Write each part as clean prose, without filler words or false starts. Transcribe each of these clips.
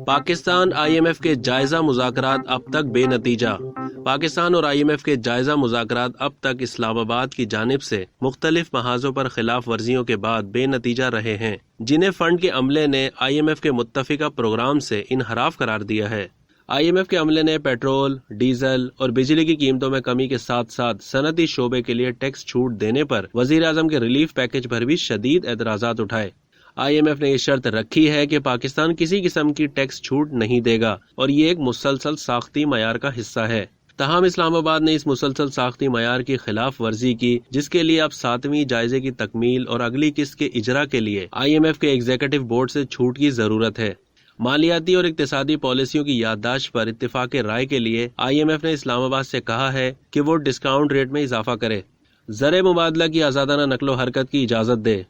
Pakistan I am F کے جائزہ مذاکرات اب تک بے نتیجہ۔ پاکستان اور آئی ایم ایف کے جائزہ مذاکرات اب تک اسلام آباد کی جانب سے مختلف محاذوں پر خلاف ورزیوں کے بعد بے نتیجہ رہے ہیں، جنہیں فنڈ کے عملے نے آئی ایم ایف کے متفقہ پروگرام سے انحراف قرار دیا ہے۔ آئی ایم ایف کے عملے نے پیٹرول، ڈیزل اور بجلی کی قیمتوں میں کمی کے ساتھ ساتھ صنعتی شعبے کے لیے ٹیکس چھوٹ دینے پر وزیر اعظم کے ریلیف پیکج پر بھی شدید اعتراضات اٹھائے۔ آئی ایم ایف نے یہ شرط رکھی ہے کہ پاکستان کسی قسم کی ٹیکس چھوٹ نہیں دے گا اور یہ ایک مسلسل ساختی معیار کا حصہ ہے۔ تاہم اسلام آباد نے اس مسلسل ساختی معیار کی خلاف ورزی کی، جس کے لیے اب 7ویں جائزے کی تکمیل اور اگلی قسط کے اجرا کے لیے آئی ایم ایف کے ایگزیکٹو بورڈ سے چھوٹ کی ضرورت ہے۔ مالیاتی اور اقتصادی پالیسیوں کی یادداشت پر اتفاق رائے کے لیے آئی ایم ایف نے اسلام آباد سے کہا ہے کہ وہ ڈسکاؤنٹ ریٹ میں اضافہ کرے، زر مبادلہ کی آزادانہ نقل و حرکت کی اجازت دے،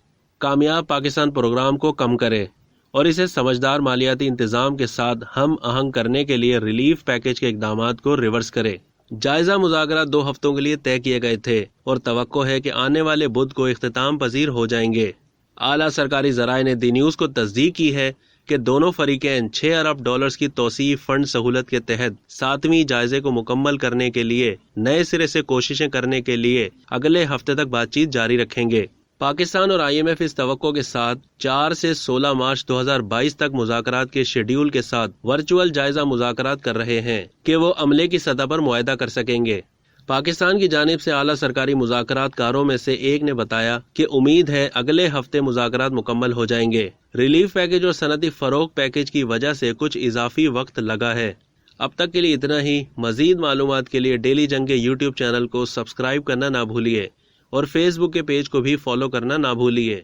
کامیاب پاکستان پروگرام کو کم کرے اور اسے سمجھدار مالیاتی انتظام کے ساتھ ہم آہنگ کرنے کے لیے ریلیف پیکج کے اقدامات کو ریورس کرے۔ جائزہ مذاکرات 2 ہفتوں کے لیے طے کیے گئے تھے اور توقع ہے کہ آنے والے بدھ کو اختتام پذیر ہو جائیں گے۔ اعلیٰ سرکاری ذرائع نے دی نیوز کو تصدیق کی ہے کہ دونوں فریقین 6 ارب ڈالرز کی توسیعی فنڈ سہولت کے تحت 7ویں جائزے کو مکمل کرنے کے لیے نئے سرے سے کوششیں کرنے کے لیے اگلے ہفتے تک بات چیت جاری رکھیں گے۔ پاکستان اور آئی ایم ایف اس توقع کے ساتھ 4 سے 16 مارچ 2022 تک مذاکرات کے شیڈیول کے ساتھ ورچوئل جائزہ مذاکرات کر رہے ہیں کہ وہ عملے کی سطح پر معاہدہ کر سکیں گے۔ پاکستان کی جانب سے اعلیٰ سرکاری مذاکرات کاروں میں سے ایک نے بتایا کہ امید ہے اگلے ہفتے مذاکرات مکمل ہو جائیں گے۔ ریلیف پیکج اور صنعتی فروغ پیکج کی وجہ سے کچھ اضافی وقت لگا ہے۔ اب تک کے لیے اتنا ہی۔ مزید معلومات کے لیے ڈیلی جنگ کے یوٹیوب چینل کو سبسکرائب کرنا نہ بھولیے اور فیس بک کے پیج کو بھی فالو کرنا نہ بھولیے۔